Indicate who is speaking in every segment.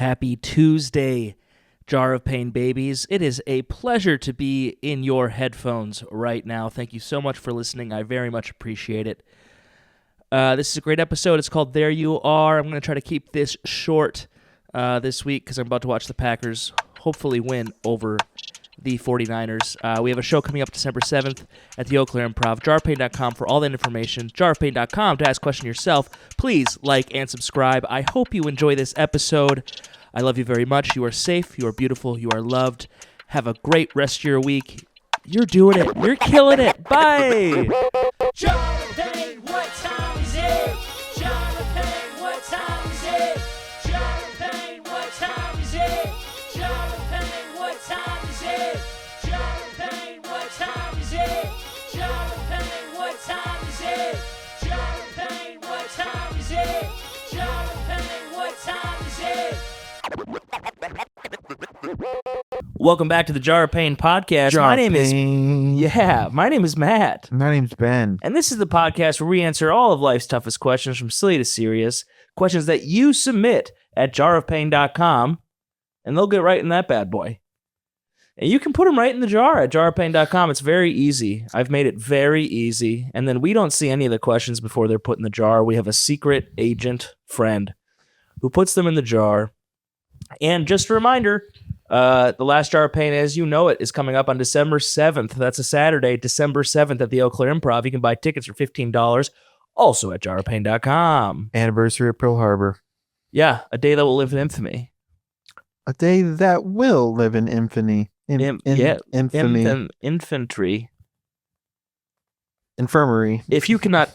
Speaker 1: Happy Tuesday, Jar of Pain babies. It is a pleasure to be in your headphones right now. Thank you so much for listening. I very much appreciate it. This is a great episode. It's called There You Are. I'm going to try to keep this short this week because I'm about to watch the Packers hopefully win over the 49ers. We have a show coming up December 7th at the Eau Claire Improv. jarpain.com for all that information. jarpain.com to ask a question yourself. Please like and subscribe. I hope you enjoy this episode. I love you very much. You are safe. You are beautiful. You are loved. Have a great rest of your week. You're doing it. You're killing it. Bye.
Speaker 2: Jarpain, what time is it? Jarpain, what time is it? Jarpain, what time is it? Jarpain, what time is it? Jarpain, what time is it? Jarpain, what time is it? Jarpain, what time is it? Jarpain, what time is it?
Speaker 1: Welcome back to the Jar of Pain podcast. My name is Matt.
Speaker 3: My name's Ben.
Speaker 1: And this is the podcast where we answer all of life's toughest questions, from silly to serious, questions that you submit at jarofpain.com, and they'll get right in that bad boy. And you can put them right in the jar at jarofpain.com. It's very easy. I've made it very easy. And then we don't see any of the questions before they're put in the jar. We have a secret agent friend who puts them in the jar. And just a reminder, the last Jar of Pain, as you know it, is coming up on December 7th. That's a Saturday, December 7th at the Eau Claire Improv. You can buy tickets for $15, also at jarofpain.com.
Speaker 3: Anniversary of Pearl Harbor.
Speaker 1: Yeah, a day that will live in infamy.
Speaker 3: A day that will live in infamy. Infamy.
Speaker 1: Infantry.
Speaker 3: Infirmary.
Speaker 1: If you cannot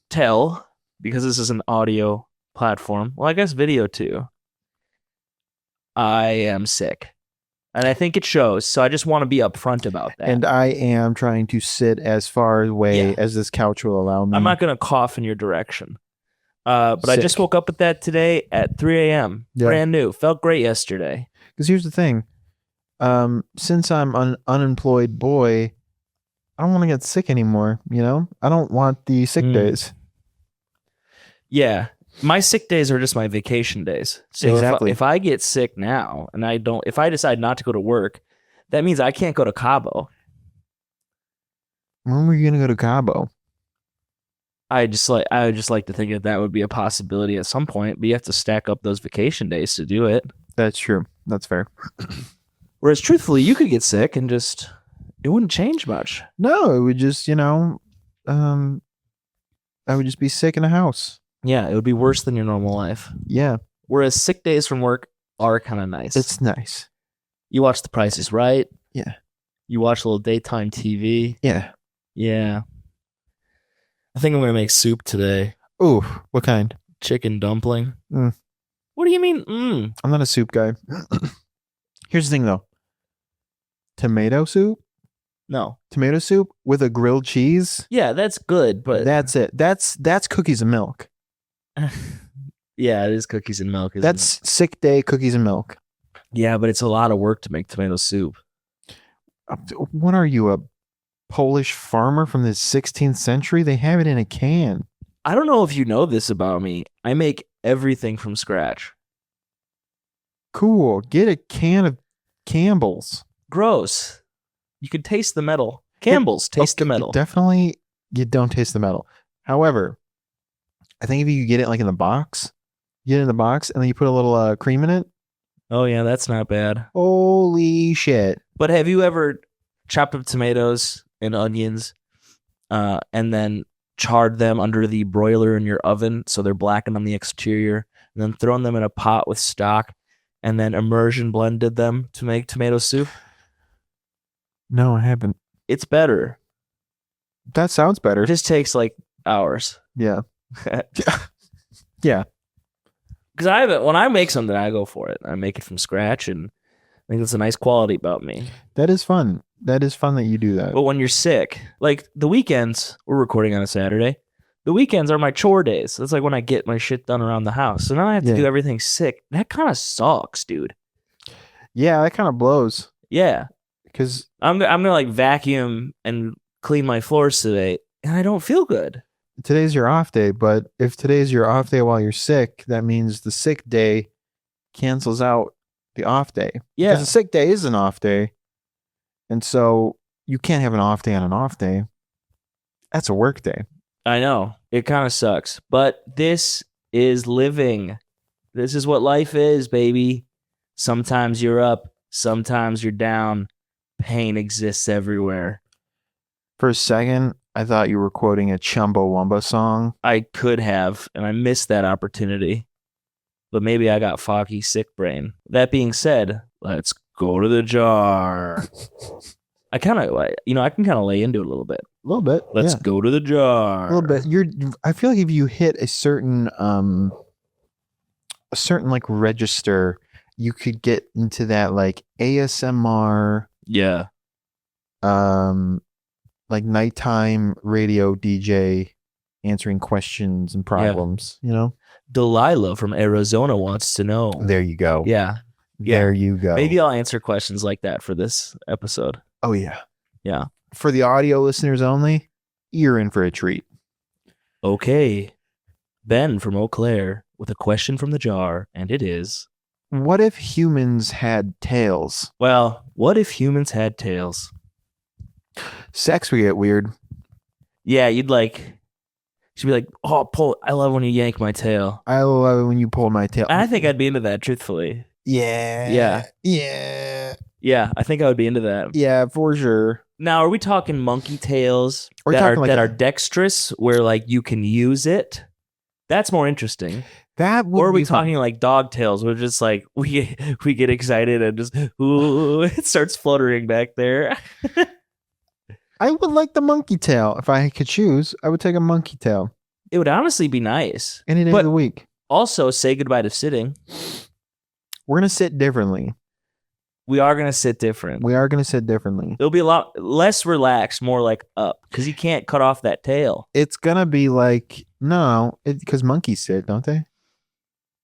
Speaker 1: tell, because this is an audio platform, well, I guess video too, I am sick. And I think it shows, so I just want to be upfront about that.
Speaker 3: And I am trying to sit as far away as this couch will allow me.
Speaker 1: I'm not going to cough in your direction. But I just woke up with that today at 3 a.m.
Speaker 3: Yeah.
Speaker 1: Brand new. Felt great yesterday.
Speaker 3: Because here's the thing. Since I'm an unemployed boy, I don't want to get sick anymore, you know? I don't want the sick days.
Speaker 1: Yeah. My sick days are just my vacation days. So
Speaker 3: exactly.
Speaker 1: if I get sick now and if I decide not to go to work, that means I can't go to Cabo.
Speaker 3: When were you going to go to Cabo?
Speaker 1: I would just like to think that would be a possibility at some point, but you have to stack up those vacation days to do it.
Speaker 3: That's true. That's fair.
Speaker 1: Whereas truthfully, you could get sick and it wouldn't change much.
Speaker 3: No, it would just, I would just be sick in a house.
Speaker 1: Yeah, it would be worse than your normal life.
Speaker 3: Yeah.
Speaker 1: Whereas sick days from work are kind of nice.
Speaker 3: It's nice.
Speaker 1: You watch The Price is Right.
Speaker 3: Yeah.
Speaker 1: You watch a little daytime TV.
Speaker 3: Yeah.
Speaker 1: Yeah. I think I'm going to make soup today.
Speaker 3: Ooh, what kind?
Speaker 1: Chicken dumpling.
Speaker 3: Mm.
Speaker 1: What do you mean?
Speaker 3: I'm not a soup guy. Here's the thing, though. Tomato soup?
Speaker 1: No.
Speaker 3: Tomato soup with a grilled cheese?
Speaker 1: Yeah, that's good, but...
Speaker 3: That's it. That's cookies and milk.
Speaker 1: Yeah, it is cookies and milk,
Speaker 3: That's sick day cookies and milk.
Speaker 1: Yeah, but it's a lot of work to make tomato soup.
Speaker 3: What are you, a Polish farmer from the 16th century? They have it in a can.
Speaker 1: I don't know if you know this about me. I make everything from scratch.
Speaker 3: Cool. Get a can of Campbell's.
Speaker 1: Gross. You can taste the metal. Campbell's, taste the metal.
Speaker 3: Definitely, you don't taste the metal. However, I think if you get it like in the box, and then you put a little cream in it.
Speaker 1: Oh, yeah, that's not bad.
Speaker 3: Holy shit.
Speaker 1: But have you ever chopped up tomatoes and onions and then charred them under the broiler in your oven so they're blackened on the exterior, and then thrown them in a pot with stock and then immersion blended them to make tomato soup?
Speaker 3: No, I haven't.
Speaker 1: It's better.
Speaker 3: That sounds better.
Speaker 1: It just takes like hours.
Speaker 3: Yeah. Yeah.
Speaker 1: Because when I make something, I go for it. I make it from scratch, and I think that's a nice quality about me.
Speaker 3: That is fun. That is fun that you do that.
Speaker 1: But when you're sick, like the weekends, we're recording on a Saturday. The weekends are my chore days. That's like when I get my shit done around the house. So now I have to do everything sick. That kind of sucks, dude.
Speaker 3: Yeah, that kind of blows.
Speaker 1: Yeah.
Speaker 3: Because
Speaker 1: I'm gonna like vacuum and clean my floors today, and I don't feel good.
Speaker 3: Today's your off day, but if today's your off day while you're sick, that means the sick day cancels out the off day.
Speaker 1: Yeah.
Speaker 3: Because a sick day is an off day. And so you can't have an off day on an off day. That's a work day.
Speaker 1: I know. It kind of sucks. But this is living. This is what life is, baby. Sometimes you're up. Sometimes you're down. Pain exists everywhere.
Speaker 3: For a second, I thought you were quoting a Chumbawamba song.
Speaker 1: I could have, and I missed that opportunity. But maybe I got foggy sick brain. That being said, let's go to the jar. I kind of, I can kind of lay into it a little bit.
Speaker 3: A little bit.
Speaker 1: Let's go to the jar.
Speaker 3: A little bit. I feel like if you hit a certain like register, you could get into that like ASMR.
Speaker 1: Yeah.
Speaker 3: Like nighttime radio DJ answering questions and problems,
Speaker 1: Delilah from Arizona wants to know.
Speaker 3: There you go.
Speaker 1: Yeah.
Speaker 3: There you go.
Speaker 1: Maybe I'll answer questions like that for this episode.
Speaker 3: Oh, yeah.
Speaker 1: Yeah.
Speaker 3: For the audio listeners only, you're in for a treat.
Speaker 1: Okay. Ben from Eau Claire with a question from the jar, and it is...
Speaker 3: What if humans had tails?
Speaker 1: Well, what if humans had tails?
Speaker 3: Sex would get weird.
Speaker 1: Yeah, she'd be like, oh, I love when you yank my tail.
Speaker 3: I love it when you pull my tail.
Speaker 1: I think I'd be into that, truthfully.
Speaker 3: Yeah.
Speaker 1: Yeah.
Speaker 3: Yeah.
Speaker 1: Yeah, I think I would be into that.
Speaker 3: Yeah, for sure.
Speaker 1: Now, are we talking monkey tails
Speaker 3: that
Speaker 1: are dexterous, where like you can use it? That's more interesting. Or are we talking like dog tails, where just like we get excited and just ooh, it starts fluttering back there.
Speaker 3: I would like the monkey tail. If I could choose, I would take a monkey tail.
Speaker 1: It would honestly be nice.
Speaker 3: Any day of the week.
Speaker 1: Also, say goodbye to sitting.
Speaker 3: We're going to sit differently.
Speaker 1: We are going to sit different.
Speaker 3: It'll
Speaker 1: be a lot less relaxed, more like up, because you can't cut off that tail.
Speaker 3: It's going to be like, because monkeys sit, don't they?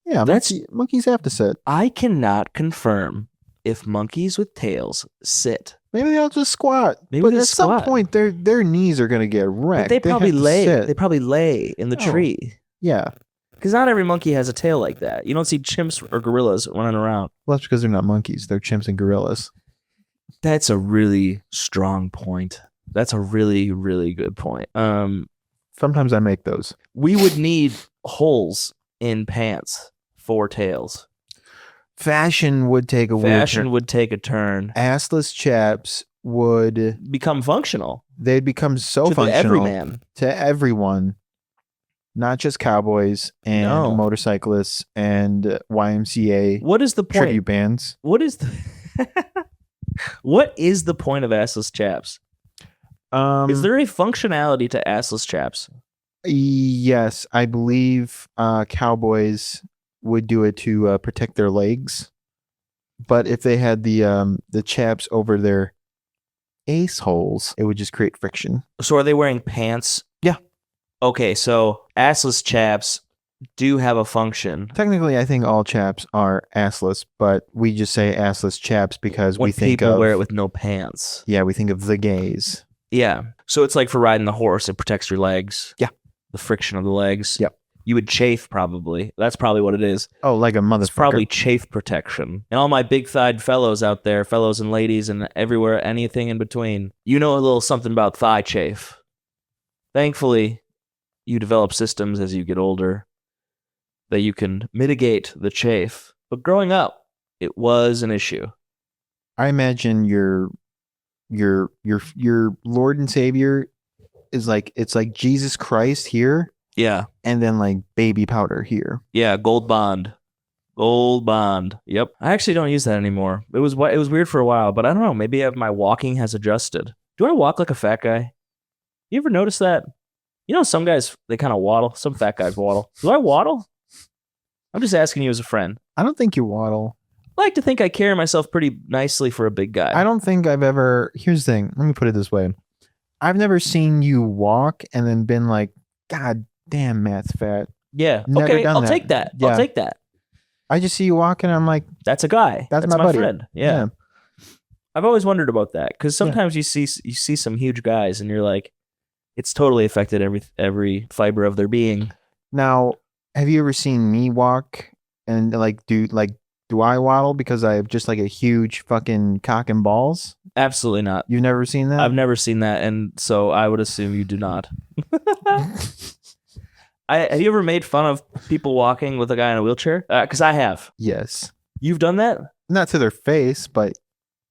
Speaker 3: Yeah, monkeys have to sit.
Speaker 1: I cannot confirm if monkeys with tails sit.
Speaker 3: Maybe they'll just squat. But at some point, their knees are going to get wrecked.
Speaker 1: But they probably lay. They probably lay in the tree.
Speaker 3: Yeah.
Speaker 1: Because not every monkey has a tail like that. You don't see chimps or gorillas running around.
Speaker 3: Well, that's because they're not monkeys. They're chimps and gorillas.
Speaker 1: That's a really strong point. That's a really, really good point.
Speaker 3: Sometimes I make those.
Speaker 1: We would need holes in pants for tails.
Speaker 3: Fashion would take a weird turn. Assless chaps would
Speaker 1: become functional.
Speaker 3: They'd become so functional to everyone, not just cowboys and motorcyclists and YMCA.
Speaker 1: What is the point?
Speaker 3: Tribute bands.
Speaker 1: What is the point of assless chaps? Is there a functionality to assless chaps?
Speaker 3: Yes, I believe cowboys would do it to protect their legs, but if they had the chaps over their ace holes, it would just create friction.
Speaker 1: So are they wearing pants?
Speaker 3: Yeah.
Speaker 1: Okay, so assless chaps do have a function.
Speaker 3: Technically, I think all chaps are assless, but we just say assless chaps because we think
Speaker 1: people wear it with no pants.
Speaker 3: Yeah, we think of the gays.
Speaker 1: Yeah, so it's like for riding the horse, it protects your legs.
Speaker 3: Yeah,
Speaker 1: the friction of the legs.
Speaker 3: Yep.
Speaker 1: You would chafe, probably. That's probably what it is.
Speaker 3: Oh, like a motherfucker.
Speaker 1: It's probably chafe protection. And all my big-thighed fellows out there, fellows and ladies and everywhere, anything in between, you know a little something about thigh chafe. Thankfully, you develop systems as you get older that you can mitigate the chafe. But growing up, it was an issue.
Speaker 3: I imagine your Lord and Savior is like, it's like Jesus Christ here.
Speaker 1: Yeah.
Speaker 3: And then like baby powder here.
Speaker 1: Yeah, Gold Bond. Yep. I actually don't use that anymore. It was weird for a while, but I don't know. Maybe my walking has adjusted. Do I walk like a fat guy? You ever notice that? You know, some guys, they kind of waddle. Some fat guys waddle. Do I waddle? I'm just asking you as a friend.
Speaker 3: I don't think you waddle.
Speaker 1: I like to think I carry myself pretty nicely for a big guy.
Speaker 3: I don't think I've ever... Here's the thing. Let me put it this way. I've never seen you walk and then been like, God damn, Matt's fat.
Speaker 1: Yeah.
Speaker 3: Never
Speaker 1: okay,
Speaker 3: done
Speaker 1: I'll
Speaker 3: that.
Speaker 1: take that.
Speaker 3: Yeah.
Speaker 1: I'll take that.
Speaker 3: I just see you walking and I'm like...
Speaker 1: That's a guy.
Speaker 3: That's my buddy.
Speaker 1: friend. Yeah. I've always wondered about that because sometimes you see some huge guys and you're like, it's totally affected every fiber of their being.
Speaker 3: Now, have you ever seen me walk and like do like Do I waddle because I have just like a huge fucking cock and balls?
Speaker 1: Absolutely not.
Speaker 3: You've never seen that?
Speaker 1: I've never seen that, and so I would assume you do not. Have you ever made fun of people walking with a guy in a wheelchair? Because I have.
Speaker 3: Yes.
Speaker 1: You've done that?
Speaker 3: Not to their face, but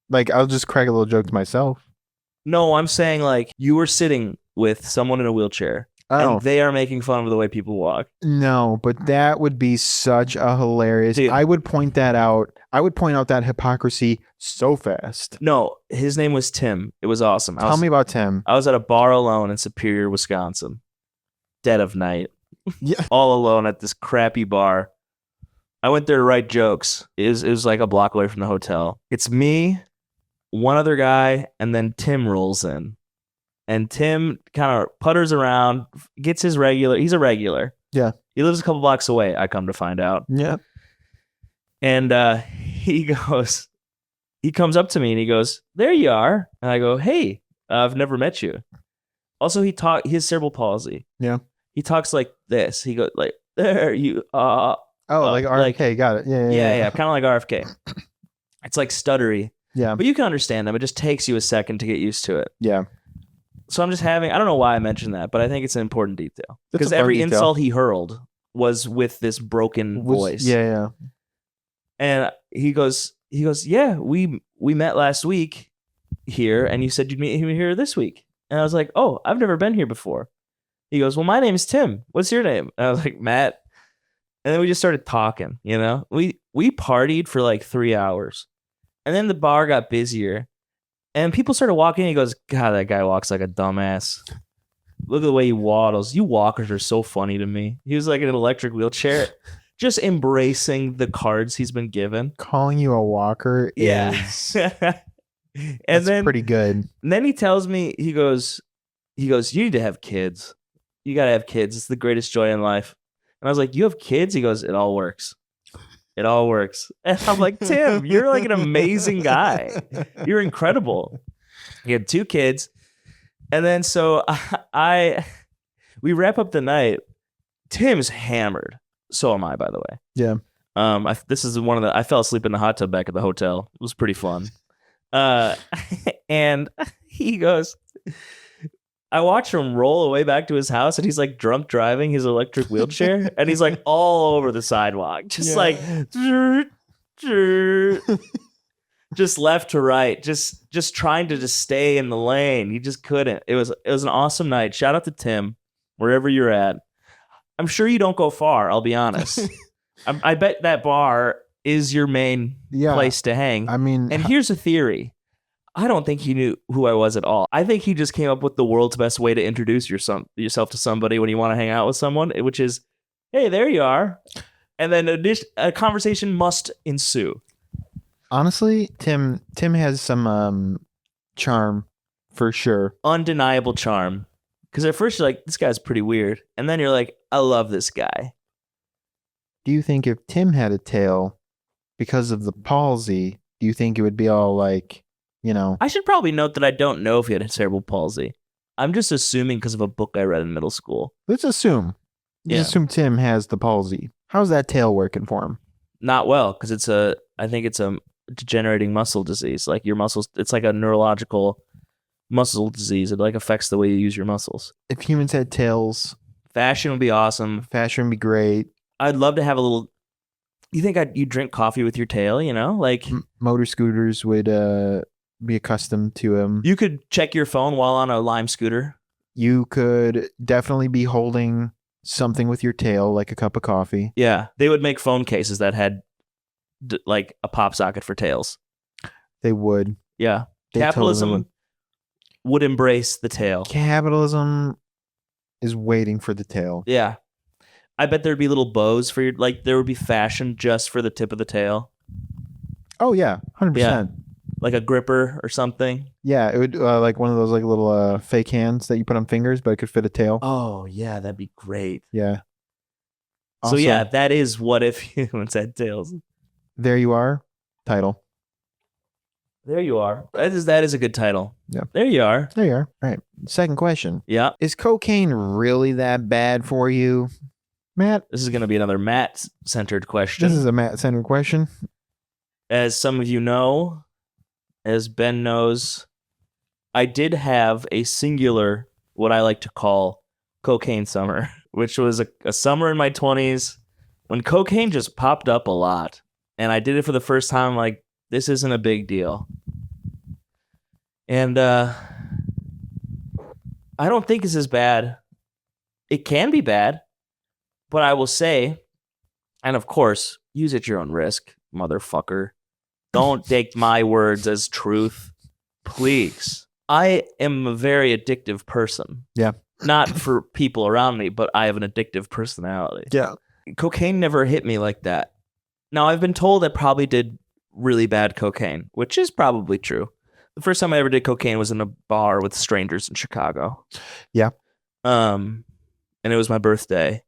Speaker 3: like I'll just crack a little joke to myself.
Speaker 1: No, I'm saying like you were sitting with someone in a wheelchair,
Speaker 3: Oh.
Speaker 1: and they are making fun of the way people walk.
Speaker 3: No, but that would be such a hilarious.
Speaker 1: Dude.
Speaker 3: I would point that out. I would point out that hypocrisy so fast.
Speaker 1: No, his name was Tim. It was awesome.
Speaker 3: Tell me about Tim.
Speaker 1: I was at a bar alone in Superior, Wisconsin. Dead of night.
Speaker 3: Yeah.
Speaker 1: All alone at this crappy bar. I went there to write jokes. It was like a block away from the hotel. It's me, one other guy, and then Tim rolls in. And Tim kind of putters around, gets his regular. He's a regular.
Speaker 3: Yeah.
Speaker 1: He lives a couple blocks away, I come to find out.
Speaker 3: Yeah.
Speaker 1: And he comes up to me and he goes, "There you are." And I go, "Hey, I've never met you." Also, he has cerebral palsy.
Speaker 3: Yeah.
Speaker 1: He talks like this. He goes like, "There you are."
Speaker 3: Oh, like RFK. Got it.
Speaker 1: Yeah. Kind of like RFK. It's like stuttery.
Speaker 3: Yeah.
Speaker 1: But you can understand them. It just takes you a second to get used to it.
Speaker 3: Yeah.
Speaker 1: So I'm just I don't know why I mentioned that, but I think it's an important detail.
Speaker 3: That's
Speaker 1: Because
Speaker 3: a fun
Speaker 1: every
Speaker 3: detail.
Speaker 1: insult he hurled was with this broken voice.
Speaker 3: Yeah.
Speaker 1: And he goes, "Yeah, we met last week here, and you said you'd meet him here this week." And I was like, "Oh, I've never been here before." He goes, "Well, my name's Tim. What's your name?" And I was like, "Matt." And then we just started talking, you know? We partied for like 3 hours. And then the bar got busier. And people started walking. He goes, "God, that guy walks like a dumbass. Look at the way he waddles. You walkers are so funny to me." He was like in an electric wheelchair, just embracing the cards he's been given.
Speaker 3: Calling you a walker
Speaker 1: Yeah.
Speaker 3: is
Speaker 1: And
Speaker 3: that's
Speaker 1: then
Speaker 3: pretty good.
Speaker 1: And then he tells me, he goes, "You need to have kids. You got to have kids. It's the greatest joy in life." And I was like, "You have kids?" He goes, "It all works. It all works." And I'm like, "Tim, you're like an amazing guy. You're incredible." He had 2 kids. And then so we wrap up the night. Tim's hammered. So am I, by the way.
Speaker 3: Yeah.
Speaker 1: This is I fell asleep in the hot tub back at the hotel. It was pretty fun. And he goes, I watch him roll away back to his house, and he's like drunk driving his electric wheelchair, and he's like all over the sidewalk, just like just left to right, just trying to just stay in the lane. He just couldn't. It was an awesome night. Shout out to Tim, wherever you're at. I'm sure you don't go far. I'll be honest. I bet that bar is your main place to hang.
Speaker 3: I mean,
Speaker 1: and here's a theory. I don't think he knew who I was at all. I think he just came up with the world's best way to introduce yourself to somebody when you want to hang out with someone, which is, "Hey, there you are." And then a conversation must ensue.
Speaker 3: honestly, Tim has some charm for sure.
Speaker 1: Undeniable charm. Because at first you're like, "This guy's pretty weird." And then you're like, "I love this guy."
Speaker 3: Do you think if Tim had a tail because of the palsy, do you think it would be all like, you know?
Speaker 1: I should probably note that I don't know if he had cerebral palsy. I'm just assuming because of a book I read in middle school.
Speaker 3: Let's assume. Let's assume Tim has the palsy. How's that tail working for him?
Speaker 1: Not well, because I think it's a degenerating muscle disease. Like your muscles, it's like a neurological muscle disease. It like affects the way you use your muscles.
Speaker 3: If humans had tails,
Speaker 1: Fashion would be awesome.
Speaker 3: fashion would be great.
Speaker 1: I'd love to have a little. You think you'd drink coffee with your tail? You know, like
Speaker 3: Motor scooters would be accustomed to him.
Speaker 1: you could check your phone while on a Lime scooter.
Speaker 3: You could definitely be holding something with your tail, like a cup of coffee.
Speaker 1: Yeah, they would make phone cases that had like a pop socket for tails.
Speaker 3: They would.
Speaker 1: Yeah,
Speaker 3: They
Speaker 1: capitalism
Speaker 3: totally
Speaker 1: would embrace the tail.
Speaker 3: Capitalism is waiting for the tail.
Speaker 1: Yeah, I bet there'd be little bows for your there would be fashion just for the tip of the tail,
Speaker 3: Oh yeah, 100%.
Speaker 1: like a gripper or something.
Speaker 3: Yeah, it would like one of those like little fake hands that you put on fingers, but it could fit a tail.
Speaker 1: Oh yeah, that'd be great.
Speaker 3: Yeah.
Speaker 1: So
Speaker 3: Also,
Speaker 1: yeah, that is what if humans had tails.
Speaker 3: there you are. Title.
Speaker 1: There you are. That is a good title.
Speaker 3: Yeah.
Speaker 1: There you are.
Speaker 3: There you are. All right. Second question.
Speaker 1: Yeah.
Speaker 3: Is cocaine really that bad for you? Matt,
Speaker 1: This is going to be another Matt-centered question.
Speaker 3: this is a Matt-centered question.
Speaker 1: as some of you know, as Ben knows, I did have a singular, what I like to call cocaine summer, which was a summer in my 20s when cocaine just popped up a lot. And I did it for the first time. Like, this isn't a big deal. And I don't think it's as bad. It can be bad, but I will say, and of course, use at your own risk, motherfucker. Don't take my words as truth, please. I am a very addictive person.
Speaker 3: Yeah.
Speaker 1: Not for people around me, but I have an addictive personality.
Speaker 3: Yeah.
Speaker 1: Cocaine never hit me like that. Now, I've been told I probably did really bad cocaine, which is probably true. The first time I ever did cocaine was in a bar with strangers in Chicago.
Speaker 3: Yeah.
Speaker 1: And it was my birthday.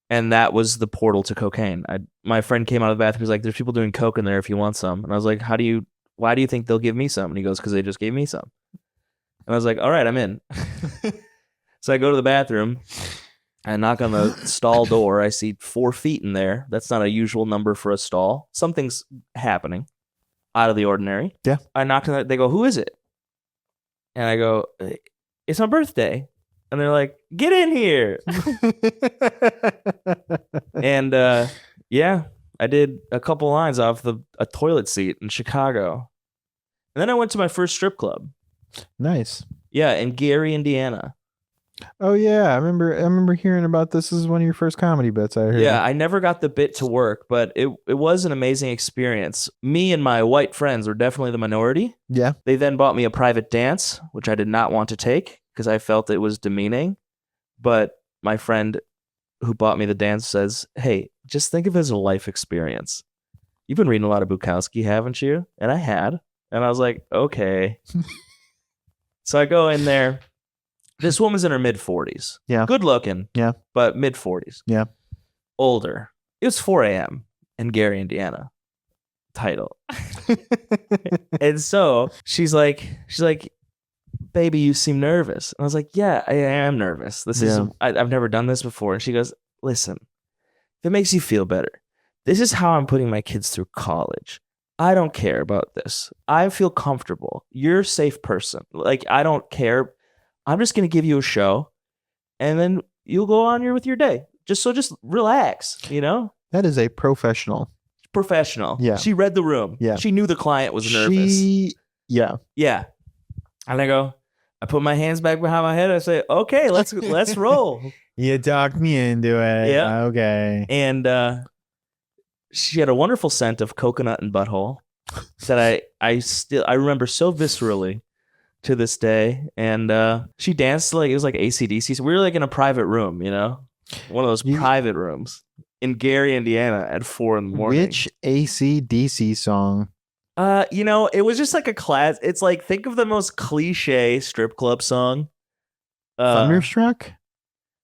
Speaker 1: And that was the portal to cocaine. My friend came out of the bathroom. He was like, there's people doing coke in there if you want some. And I was like, why do you think they'll give me some? And he goes, because they just gave me some. And I was like, all right, I'm in. So I go to the bathroom. I knock on the stall door. I see 4 feet in there. That's not a usual number for a stall. Something's happening out of the ordinary.
Speaker 3: Yeah.
Speaker 1: I knock on that. They go, who is it? And I go, it's my birthday. And they're like, get in here. And yeah, I did a couple lines off a toilet seat in Chicago. And then I went to my first strip club.
Speaker 3: Nice.
Speaker 1: Yeah, in Gary, Indiana.
Speaker 3: Oh yeah, I remember hearing about this. This is one of your first comedy bits I heard.
Speaker 1: Yeah, I never got the bit to work, but it was an amazing experience. Me and my white friends were definitely the minority.
Speaker 3: Yeah.
Speaker 1: They then bought me a private dance, which I did not want to take because I felt it was demeaning. But my friend who bought me the dance says, hey, just think of it as a life experience. You've been reading a lot of Bukowski, haven't you? And I had. And I was like, okay. So I go in there. This woman's in her mid-40s.
Speaker 3: Yeah.
Speaker 1: Good looking.
Speaker 3: Yeah.
Speaker 1: But mid-40s.
Speaker 3: Yeah.
Speaker 1: Older. It was 4 a.m. in Gary, Indiana. Title. And so she's like, baby, you seem nervous. And I was like, yeah, I am nervous. I've never done this before. And she goes, listen, if it makes you feel better, this is how I'm putting my kids through college. I don't care about this. I feel comfortable. You're a safe person. Like, I don't care. I'm just going to give you a show and then you'll go on with your day. Just relax, you know?
Speaker 3: That is a professional.
Speaker 1: Professional.
Speaker 3: Yeah.
Speaker 1: She read the room.
Speaker 3: Yeah.
Speaker 1: She knew the client was nervous.
Speaker 3: Yeah.
Speaker 1: Yeah. And I put my hands back behind my head. I say, okay, let's roll.
Speaker 3: You talked me into it.
Speaker 1: Yeah.
Speaker 3: Okay.
Speaker 1: And she had a wonderful scent of coconut and butthole that I remember so viscerally to this day. And she danced like it was like AC/DC. So we were like in a private room, you know, one of those private rooms in Gary, Indiana at 4 a.m.
Speaker 3: Which AC/DC song?
Speaker 1: You know, it was just like a class. It's like, think of the most cliche strip club song.
Speaker 3: Thunderstruck?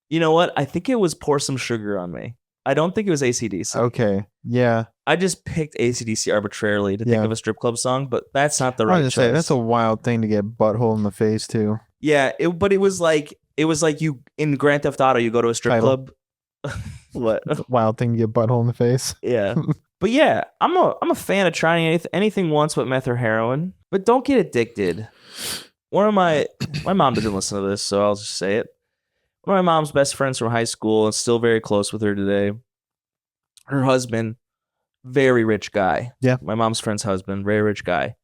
Speaker 1: You know what? I think it was Pour Some Sugar on Me. I don't think it was AC/DC.
Speaker 3: Okay. Yeah.
Speaker 1: I just picked AC/DC arbitrarily to think of a strip club song, but that's not the right choice.
Speaker 3: Say, that's a wild thing to get butthole in the face too.
Speaker 1: Yeah, but it was like you in Grand Theft Auto, you go to a strip club. What?
Speaker 3: It's a wild thing to get butthole in the face.
Speaker 1: Yeah. But yeah, I'm a fan of trying anything once but meth or heroin. But don't get addicted. One of my mom doesn't listen to this, so I'll just say it. One of my mom's best friends from high school and still very close with her today. Her husband, very rich guy.
Speaker 3: Yeah.
Speaker 1: My mom's friend's husband, very rich guy.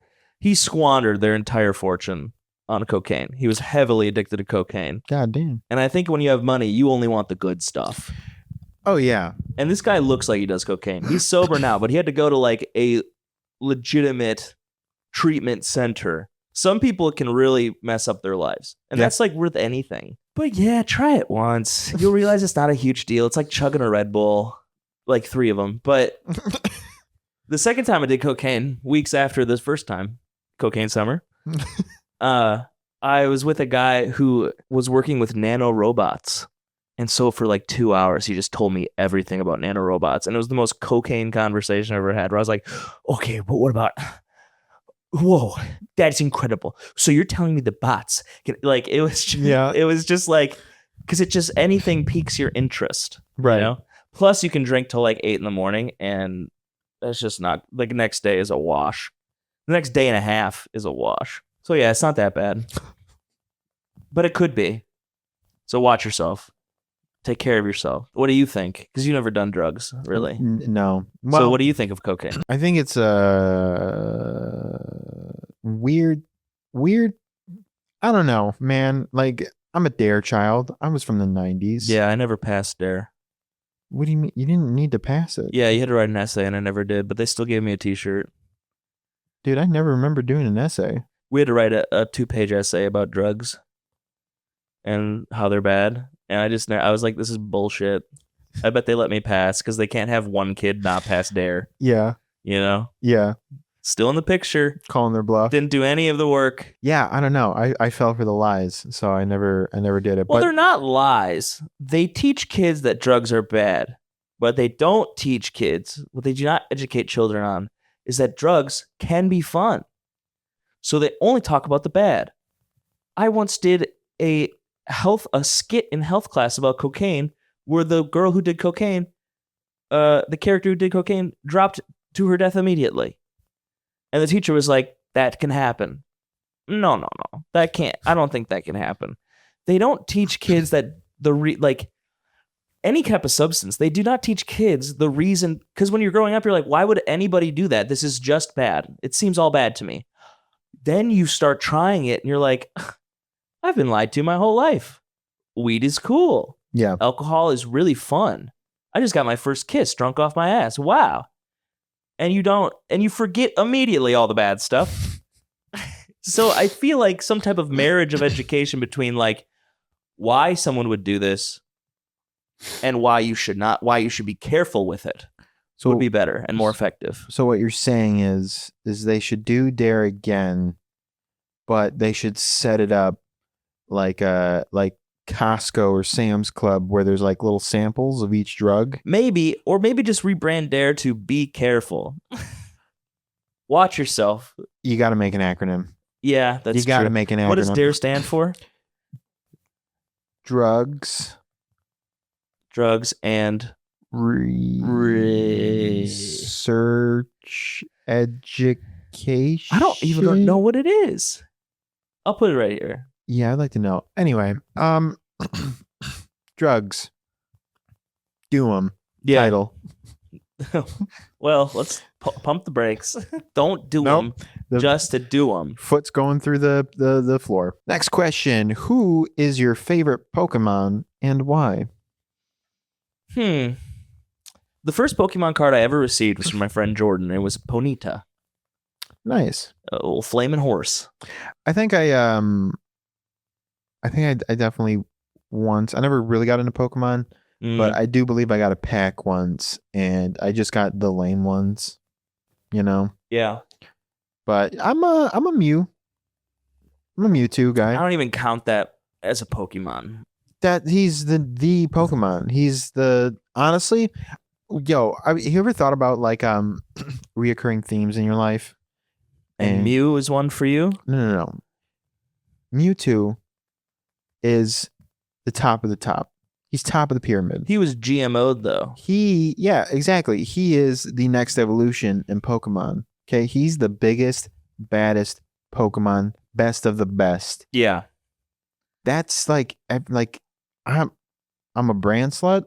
Speaker 1: He squandered their entire fortune on cocaine. He was heavily addicted to cocaine.
Speaker 3: God damn.
Speaker 1: And I think when you have money, you only want the good stuff.
Speaker 3: Oh, yeah.
Speaker 1: And this guy looks like he does cocaine. He's sober now, but he had to go to like a legitimate treatment center. Some people can really mess up their lives. And that's like worth anything. But yeah, try it once. You'll realize it's not a huge deal. It's like chugging a Red Bull, like 3 of them. But the second time I did cocaine, weeks after this first time, cocaine summer, I was with a guy who was working with nanorobots. And so for like 2 hours, he just told me everything about nanorobots. And it was the most cocaine conversation I ever had, where I was like, okay, but what about... Whoa, that's incredible. So you're telling me the bots like it was just, it was just like, because it just anything piques your interest,
Speaker 3: right?
Speaker 1: You know? Plus you can drink till like 8 a.m. and That's just not, like, the next day is a wash. The next day and a half is a wash. So yeah, it's not that bad. But it could be. So watch yourself. Take care of yourself. What do you think? Because you've never done drugs, really.
Speaker 3: No.
Speaker 1: So what do you think of cocaine?
Speaker 3: I think it's weird. I don't know, man. Like, I'm a dare child. I was from the 90s.
Speaker 1: Yeah, I never passed dare.
Speaker 3: What do you mean? You didn't need to pass it.
Speaker 1: Yeah, you had to write an essay, and I never did, but they still gave me a T-shirt.
Speaker 3: Dude, I never remember doing an essay.
Speaker 1: We had to write a 2-page essay about drugs and how they're bad. And I was like, this is bullshit. I bet they let me pass because they can't have one kid not pass dare.
Speaker 3: Yeah.
Speaker 1: You know?
Speaker 3: Yeah.
Speaker 1: Still in the picture.
Speaker 3: Calling their bluff.
Speaker 1: Didn't do any of the work.
Speaker 3: Yeah, I don't know. I fell for the lies, so I never did it.
Speaker 1: Well,
Speaker 3: but
Speaker 1: they're not lies. They teach kids that drugs are bad. But they don't teach kids, what they do not educate children on, is that drugs can be fun. So they only talk about the bad. I once did a skit in health class about cocaine where the girl who did cocaine, the character who did cocaine, dropped to her death immediately. And the teacher was like, that can happen. No. That can't. I don't think that can happen. They don't teach kids that any type of substance, they do not teach kids the reason, because when you're growing up, you're like, why would anybody do that? This is just bad. It seems all bad to me. Then you start trying it and you're like, I've been lied to my whole life. Weed is cool.
Speaker 3: Yeah.
Speaker 1: Alcohol is really fun. I just got my first kiss drunk off my ass. Wow. And you forget immediately all the bad stuff. So I feel like some type of marriage of education between like why someone would do this and why you should be careful with it would be better and more effective.
Speaker 3: So what you're saying is they should do dare again, but they should set it up like Costco or Sam's Club where there's like little samples of each drug.
Speaker 1: Maybe just rebrand dare to be careful. Watch yourself.
Speaker 3: You got to make an acronym.
Speaker 1: Yeah, that's true.
Speaker 3: You got to make an acronym.
Speaker 1: What does dare stand for?
Speaker 3: Drugs
Speaker 1: and
Speaker 3: research education.
Speaker 1: I don't even know what it is. I'll put it right here.
Speaker 3: Yeah, I'd like to know. Anyway, drugs. Do them.
Speaker 1: Yeah.
Speaker 3: Title.
Speaker 1: Well, let's pump the brakes. Don't do
Speaker 3: Nope.
Speaker 1: them just to do them.
Speaker 3: Foot's going through the floor. Next question. Who is your favorite Pokemon and why?
Speaker 1: The first Pokemon card I ever received was from my friend Jordan. It was Ponyta.
Speaker 3: Nice.
Speaker 1: A little flaming horse.
Speaker 3: I think I definitely once. I never really got into Pokemon, but I do believe I got a pack once, and I just got the lame ones. You know.
Speaker 1: Yeah.
Speaker 3: But I'm a Mew. I'm a Mewtwo guy.
Speaker 1: I don't even count that as a Pokemon.
Speaker 3: That he's the Pokemon. He's the honestly, you ever thought about like reoccurring themes in your life?
Speaker 1: And Mew is one for you?
Speaker 3: No. Mewtwo is the top of the top. He's top of the pyramid.
Speaker 1: He was GMO'd though.
Speaker 3: Yeah, exactly. He is the next evolution in Pokemon. Okay, he's the biggest, baddest Pokemon, best of the best.
Speaker 1: Yeah.
Speaker 3: That's like I'm a brand slut.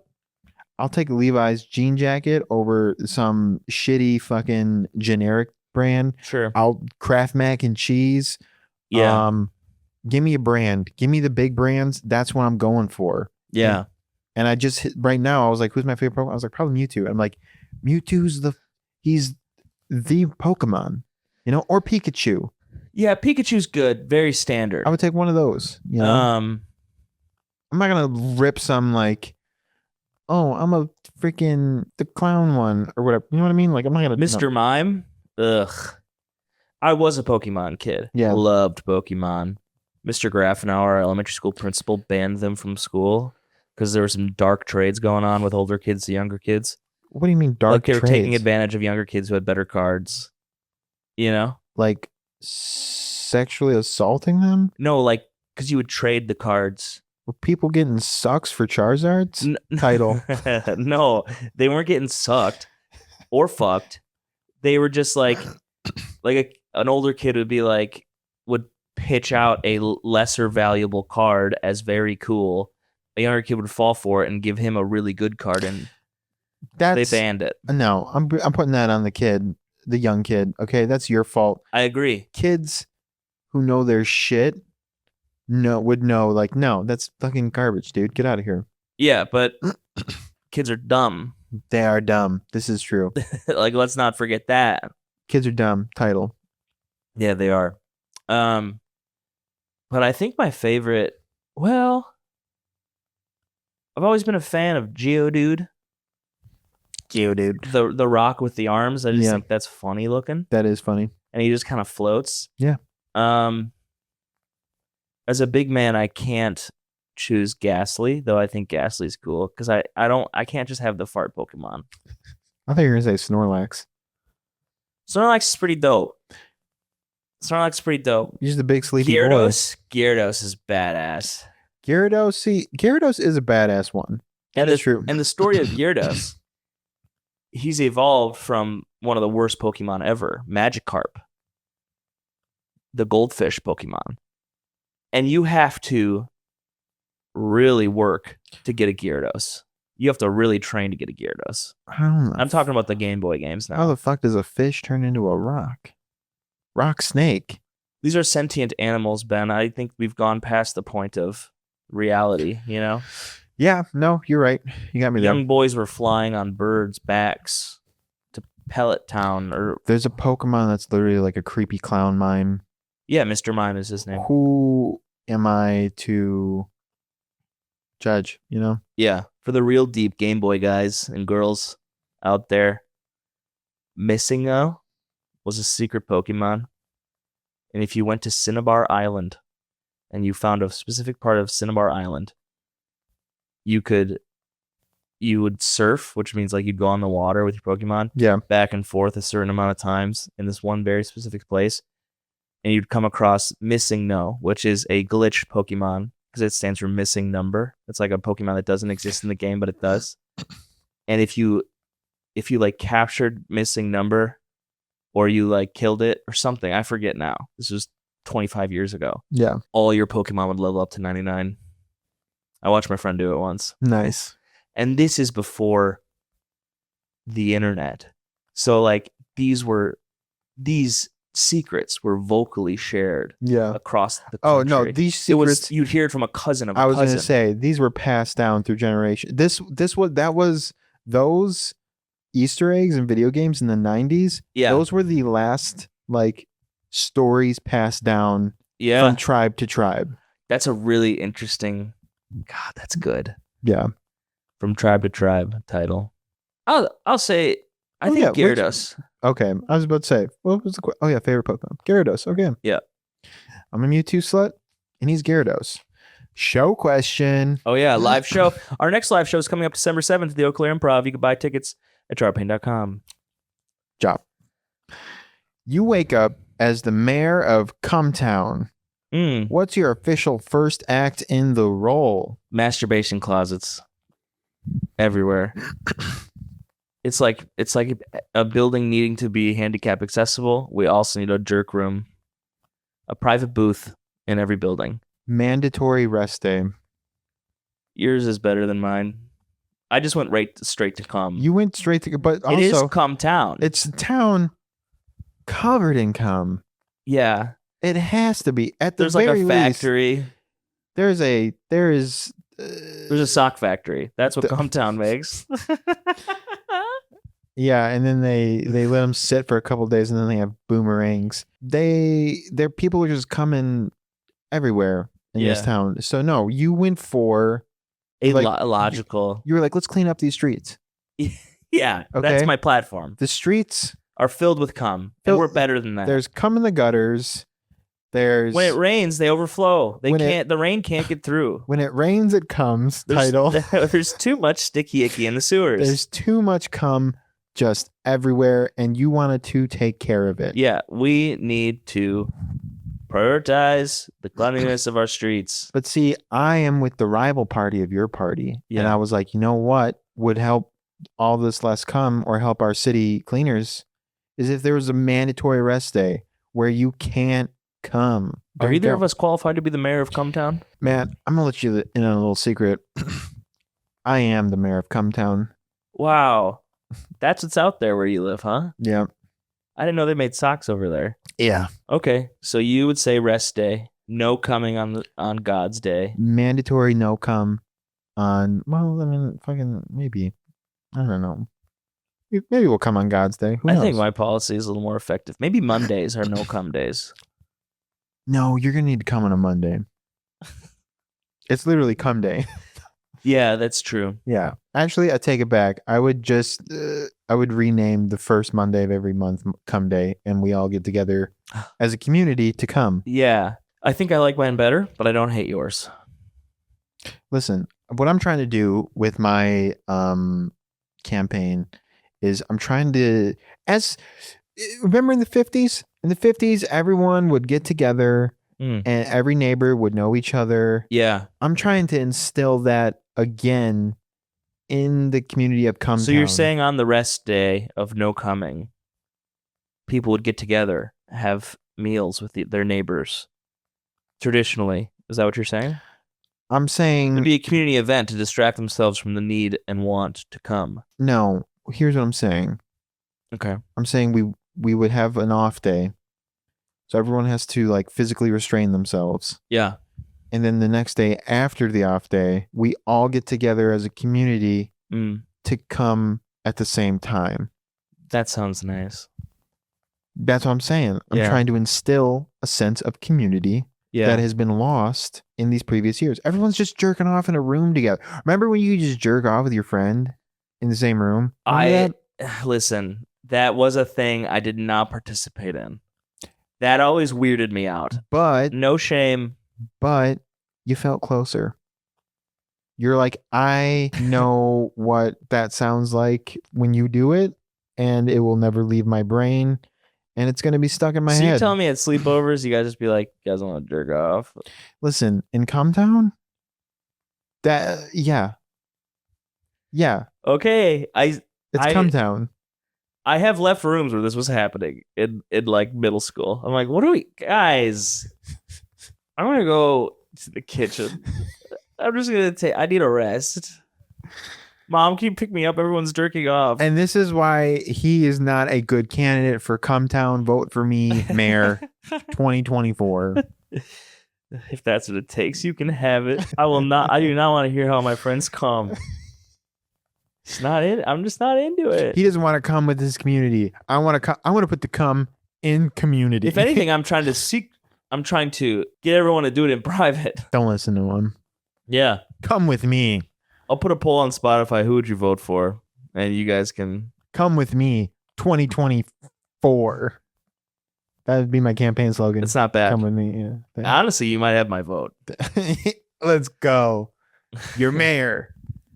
Speaker 3: I'll take a Levi's jean jacket over some shitty fucking generic brand.
Speaker 1: Sure.
Speaker 3: I'll Kraft mac and cheese.
Speaker 1: Yeah.
Speaker 3: Give me a brand. Give me the big brands. That's what I'm going for.
Speaker 1: Yeah.
Speaker 3: And I just right now I was like, who's my favorite Pokemon? I was like, probably Mewtwo. I'm like, Mewtwo's he's the Pokemon, or Pikachu.
Speaker 1: Yeah, Pikachu's good. Very standard.
Speaker 3: I would take one of those. I'm not gonna rip some like, oh, I'm a freaking the clown one or whatever. You know what I mean? Like I'm not gonna
Speaker 1: Mr. Mime. Ugh. I was a Pokemon kid.
Speaker 3: Yeah.
Speaker 1: Loved Pokemon. Mr. Graffenauer, our elementary school principal, banned them from school because there were some dark trades going on with older kids to younger kids.
Speaker 3: What do you mean dark
Speaker 1: like they were
Speaker 3: trades?
Speaker 1: taking advantage of younger kids who had better cards.
Speaker 3: Like sexually assaulting them?
Speaker 1: No, like because you would trade the cards.
Speaker 3: Were people getting sucks for Charizard's title?
Speaker 1: No, they weren't getting sucked or fucked. they were just like an older kid would be like, would pitch out a lesser valuable card as very cool. A younger kid would fall for it and give him a really good card, and they
Speaker 3: That's
Speaker 1: banned it.
Speaker 3: no. I'm putting that on the kid, the young kid. Okay, that's your fault.
Speaker 1: I agree.
Speaker 3: Kids who know their shit would know, like, no, that's fucking garbage, dude. Get out of here.
Speaker 1: Yeah, but kids are dumb.
Speaker 3: They are dumb. This is true.
Speaker 1: Like, let's not forget that.
Speaker 3: Kids are dumb. Title.
Speaker 1: Yeah, they are. But I think my favorite, well, I've always been a fan of Geodude.
Speaker 3: Geodude.
Speaker 1: The rock with the arms. I just
Speaker 3: Yeah.
Speaker 1: think that's funny looking.
Speaker 3: That is funny.
Speaker 1: And he just kind of floats.
Speaker 3: Yeah.
Speaker 1: As a big man, I can't choose Ghastly, though I think Ghastly's cool because I can't just have the fart Pokemon.
Speaker 3: I thought you were gonna say Snorlax.
Speaker 1: Snorlax is pretty dope.
Speaker 3: He's the big sleepy boy.
Speaker 1: Gyarados is badass.
Speaker 3: Gyarados is a badass one. That is true.
Speaker 1: And the story of Gyarados, he's evolved from one of the worst Pokemon ever, Magikarp, the goldfish Pokemon. And you have to really work to get a Gyarados. You have to really train to get a Gyarados.
Speaker 3: I don't know.
Speaker 1: I'm talking about the Game Boy games now.
Speaker 3: How the fuck does a fish turn into a rock? Rock snake.
Speaker 1: These are sentient animals, Ben. I think we've gone past the point of reality, you know?
Speaker 3: Yeah, no, you're right. You got me there.
Speaker 1: Young boys were flying on birds' backs to Pellet Town. Or
Speaker 3: There's a Pokemon that's literally like a creepy clown mime.
Speaker 1: yeah, Mr. Mime is his name.
Speaker 3: Who am I to judge, you know?
Speaker 1: Yeah, for the real deep Game Boy guys and girls out there, Missingo was a secret Pokemon. And if you went to Cinnabar Island and you found a specific part of Cinnabar Island, you would surf, which means like you'd go on the water with your Pokemon,
Speaker 3: Yeah.
Speaker 1: back and forth a certain amount of times in this one very specific place. And you'd come across Missing No, which is a glitch Pokemon because it stands for missing number. It's like a Pokemon that doesn't exist in the game, but it does. And if you like captured Missing Number or you like killed it or something, I forget now. This was 25 years ago.
Speaker 3: Yeah.
Speaker 1: All your Pokemon would level up to 99. I watched my friend do it once.
Speaker 3: Nice.
Speaker 1: And this is before the internet. So like these secrets were vocally shared across the country.
Speaker 3: Oh no, these secrets
Speaker 1: you'd hear it from a cousin of a cousin.
Speaker 3: I was going to say these were passed down through generations. That was those Easter eggs in video games in the 90s.
Speaker 1: Yeah.
Speaker 3: Those were the last like stories passed down from tribe to tribe.
Speaker 1: That's a really interesting. God, that's good.
Speaker 3: Yeah.
Speaker 1: From tribe to tribe title. I'll say I think Gyarados.
Speaker 3: Okay, I was about to say, what was the favorite Pokemon? Gyarados. Okay.
Speaker 1: Yeah.
Speaker 3: I'm a Mewtwo slut, and he's Gyarados. Show question.
Speaker 1: Oh yeah, live show. Our next live show is coming up December 7th at the Eau Claire Improv. You can buy tickets at jarpain.com.
Speaker 3: Job. You wake up as the mayor of Cumtown. What's your official first act in the role?
Speaker 1: Masturbation closets everywhere. It's like a building needing to be handicap accessible. We also need a jerk room, a private booth in every building.
Speaker 3: Mandatory rest day.
Speaker 1: Yours is better than mine. I just went straight to cum.
Speaker 3: You went straight to, but also
Speaker 1: it is cum town.
Speaker 3: It's a town covered in cum.
Speaker 1: Yeah,
Speaker 3: it has to be at the
Speaker 1: There's
Speaker 3: very
Speaker 1: like a factory.
Speaker 3: least. There's
Speaker 1: a sock factory. That's what cum town makes.
Speaker 3: Yeah, and then they let them sit for a couple of days, and then they have boomerangs. Their people are just coming everywhere in this town. So no, you went for
Speaker 1: a logical.
Speaker 3: You were like, let's clean up these streets.
Speaker 1: Yeah, okay? That's my platform.
Speaker 3: The streets
Speaker 1: are filled with cum, and we're better than that.
Speaker 3: There's cum in the gutters. When
Speaker 1: it rains, they overflow. The rain can't get through.
Speaker 3: When it rains, it comes.
Speaker 1: There's too much sticky icky in the sewers.
Speaker 3: There's too much cum just everywhere, and you wanted to take care of it.
Speaker 1: Yeah, we need to prioritize the cleanliness of our streets.
Speaker 3: But see, I am with the rival party of your party, and I was like, you know what would help all this less cum or help our city cleaners is if there was a mandatory rest day where you can't come.
Speaker 1: Are
Speaker 3: Don't
Speaker 1: either
Speaker 3: go.
Speaker 1: of us qualified to be the mayor of Cumtown?
Speaker 3: Matt, I'm going to let you in on a little secret. I am the mayor of Cumtown.
Speaker 1: Wow. That's what's out there where you live, huh?
Speaker 3: Yeah.
Speaker 1: I didn't know they made socks over there.
Speaker 3: Yeah.
Speaker 1: Okay, so you would say rest day, no coming on God's day.
Speaker 3: Mandatory no come on, well, I mean, fucking maybe. I don't know. Maybe we'll come on God's day. Who knows?
Speaker 1: I think my policy is a little more effective. Maybe Mondays are no come days.
Speaker 3: No, you're going to need to come on a Monday. It's literally come day.
Speaker 1: Yeah, that's true.
Speaker 3: Yeah. Actually, I take it back. I would just, I would rename the first Monday of every month come day, and we all get together as a community to come.
Speaker 1: Yeah, I think I like mine better, but I don't hate yours.
Speaker 3: Listen, what I'm trying to do with my campaign is I'm trying to, remember in the 50s? In the 50s, everyone would get together and every neighbor would know each other.
Speaker 1: Yeah.
Speaker 3: I'm trying to instill that again in the community of Cumtown.
Speaker 1: So you're saying on the rest day of no coming, people would get together, have meals with their neighbors. Traditionally, is that what you're saying?
Speaker 3: I'm saying
Speaker 1: It'd be a community event to distract themselves from the need and want to come.
Speaker 3: no. Here's what I'm saying.
Speaker 1: Okay.
Speaker 3: I'm saying we would have an off day, so everyone has to like physically restrain themselves.
Speaker 1: Yeah.
Speaker 3: And then the next day after the off day, we all get together as a community to come at the same time.
Speaker 1: That sounds nice.
Speaker 3: That's what I'm saying. I'm trying to instill a sense of community that has been lost in these previous years. Everyone's just jerking off in a room together. Remember when you could just jerk off with your friend in the same room?
Speaker 1: Listen, that was a thing I did not participate in. That always weirded me out.
Speaker 3: But
Speaker 1: no shame.
Speaker 3: But you felt closer. You're like, I know what that sounds like when you do it, and it will never leave my brain, and it's going to be stuck in my head.
Speaker 1: So you're telling me at sleepovers, you guys just be like, you guys want to jerk off?
Speaker 3: Listen, in Cumtown, yeah.
Speaker 1: Okay,
Speaker 3: it's Cumtown.
Speaker 1: I have left rooms where this was happening in like middle school. I'm like, what do we, guys? I'm gonna go to the kitchen. I'm just gonna I need a rest. Mom, can you pick me up? Everyone's jerking off.
Speaker 3: And this is why he is not a good candidate for Cumtown. Vote for me, Mayor, 2024.
Speaker 1: If that's what it takes, you can have it. I will not. I do not want to hear how my friends come. It's not in. I'm just not into it.
Speaker 3: He doesn't want to come with his community. I want to put the come in community.
Speaker 1: If anything, I'm trying to get everyone to do it in private.
Speaker 3: Don't listen to him.
Speaker 1: Yeah.
Speaker 3: Come with me.
Speaker 1: I'll put a poll on Spotify. Who would you vote for? And you guys can
Speaker 3: come with me 2024. That would be my campaign slogan.
Speaker 1: It's not bad.
Speaker 3: Come with me. Yeah.
Speaker 1: Honestly, you might have my vote.
Speaker 3: Let's go. Your mayor.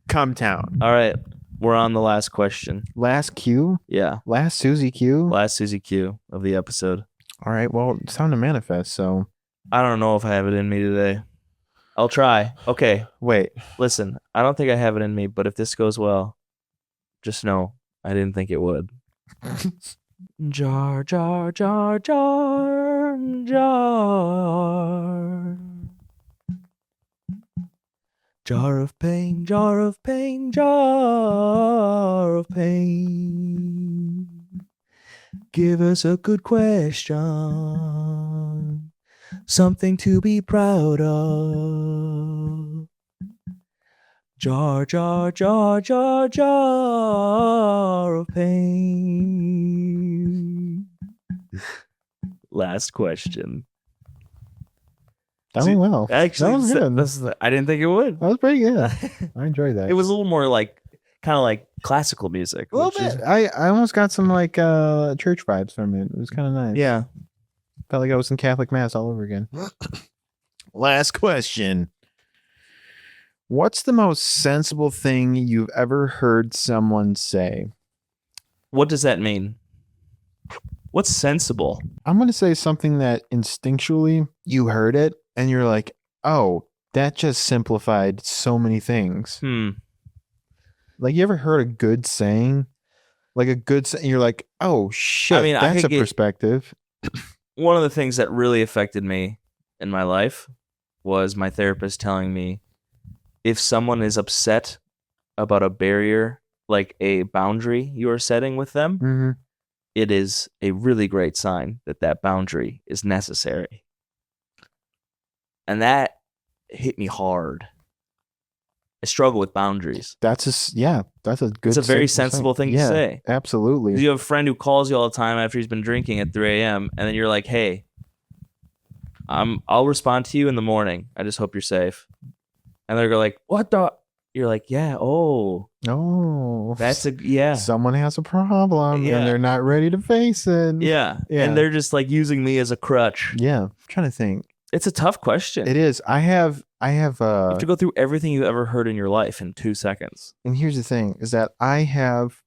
Speaker 3: Cumtown.
Speaker 1: All right. We're on the last question.
Speaker 3: Last Q?
Speaker 1: Yeah.
Speaker 3: Last Susie Q?
Speaker 1: Last Susie Q of the episode.
Speaker 3: All right. Well, it's time to manifest, so.
Speaker 1: I don't know if I have it in me today. I'll try. Okay.
Speaker 3: Wait.
Speaker 1: Listen, I don't think I have it in me, but if this goes well, just know I didn't think it would. Jar, jar, jar, jar, jar. Jar of pain, jar of pain, jar of pain. Give us a good question. Something to be proud of. Jar, jar, jar, jar, jar of pain. Last question.
Speaker 3: That went well.
Speaker 1: Actually,
Speaker 3: that was good.
Speaker 1: I didn't think it would.
Speaker 3: That was pretty good. I enjoyed that.
Speaker 1: It was a little more like, kind of like classical music.
Speaker 3: A little bit. I almost got some like church vibes from it. It was kind of nice.
Speaker 1: Yeah.
Speaker 3: Felt like I was in Catholic Mass all over again. Last question. What's the most sensible thing you've ever heard someone say?
Speaker 1: What does that mean? What's sensible?
Speaker 3: I'm going to say something that instinctually you heard it and you're like, oh, that just simplified so many things. Like, you ever heard a good saying? Like a good saying, you're like, Oh shit!
Speaker 1: I mean, I
Speaker 3: that's
Speaker 1: could
Speaker 3: a
Speaker 1: get-
Speaker 3: perspective.
Speaker 1: One of the things that really affected me in my life was my therapist telling me if someone is upset about a barrier, like a boundary you are setting with them,
Speaker 3: Mm-hmm.
Speaker 1: it is a really great sign that that boundary is necessary. And that hit me hard. I struggle with boundaries.
Speaker 3: That's That's a good.
Speaker 1: It's a very sensible thing to say.
Speaker 3: Absolutely.
Speaker 1: You have a friend who calls you all the time after he's been drinking at 3 a.m. and then you're like, "Hey, I'll respond to you in the morning. I just hope you're safe." And they're like, "What the?" You're like, "Yeah, oh, that's a yeah,
Speaker 3: Someone has a problem
Speaker 1: Yeah.
Speaker 3: and they're not ready to face it.
Speaker 1: yeah."
Speaker 3: Yeah.
Speaker 1: And they're just like using me as a crutch.
Speaker 3: Yeah. I'm trying to think.
Speaker 1: It's a tough question.
Speaker 3: It is. I have.
Speaker 1: You have to go through everything you ever heard in your life in 2 seconds.
Speaker 3: And here's the thing: is that I have.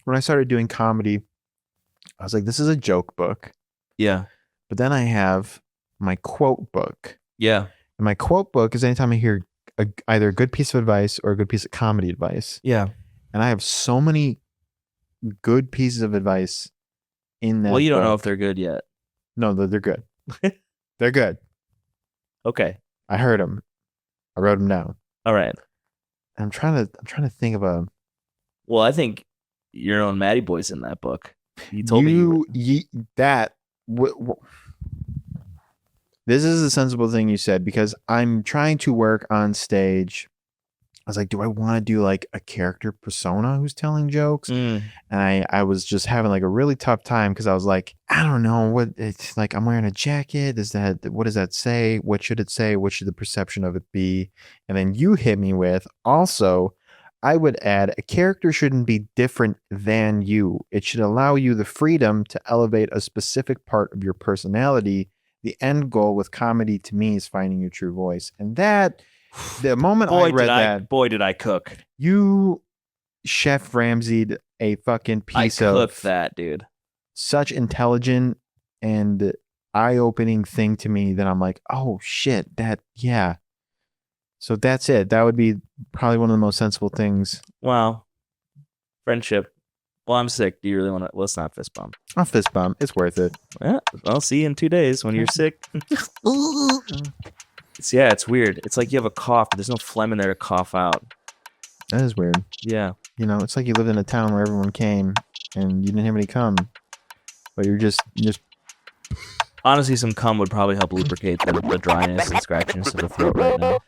Speaker 3: When I started doing comedy, I was like, "This is a joke book,"
Speaker 1: Yeah,
Speaker 3: but then I have my quote book.
Speaker 1: yeah,
Speaker 3: And my quote book is anytime I hear either a good piece of advice or a good piece of comedy advice.
Speaker 1: yeah.
Speaker 3: And I have so many good pieces of advice in that.
Speaker 1: Well, you don't know
Speaker 3: book.
Speaker 1: if they're good yet.
Speaker 3: No, they're good. They're good.
Speaker 1: Okay,
Speaker 3: I heard them. I wrote them down.
Speaker 1: all right.
Speaker 3: I'm trying to think of a.
Speaker 1: Well, I think your own Matty Boy's in that book. You told me you were-
Speaker 3: This is a sensible thing you said because I'm trying to work on stage. I was like, do I want to do like a character persona who's telling jokes?
Speaker 1: Mm.
Speaker 3: And I was just having like a really tough time because I was like, I don't know what it's like. I'm wearing a jacket. What does that say? What should it say? What should the perception of it be? And then you hit me with also, I would add a character shouldn't be different than you. It should allow you the freedom to elevate a specific part of your personality. The end goal with comedy to me is finding your true voice. And that, the moment I read that,
Speaker 1: boy, did I cook.
Speaker 3: you Chef Ramsay'd a fucking piece
Speaker 1: I
Speaker 3: of
Speaker 1: cooked that, dude.
Speaker 3: such intelligent and eye-opening thing to me that I'm like, oh shit, yeah. So that's it. That would be probably one of the most sensible things.
Speaker 1: Wow. Friendship. Well, I'm sick. Do you really want to? Let's not fist bump.
Speaker 3: I'll fist bump. It's worth it.
Speaker 1: Yeah, I'll see you in 2 days when you're sick. It's weird. It's like you have a cough, but there's no phlegm in there to cough out.
Speaker 3: That is weird.
Speaker 1: Yeah.
Speaker 3: You know, it's like you lived in a town where everyone came and you didn't have any cum. But you're just
Speaker 1: Honestly, some cum would probably help lubricate the dryness and scratchiness of the throat right now.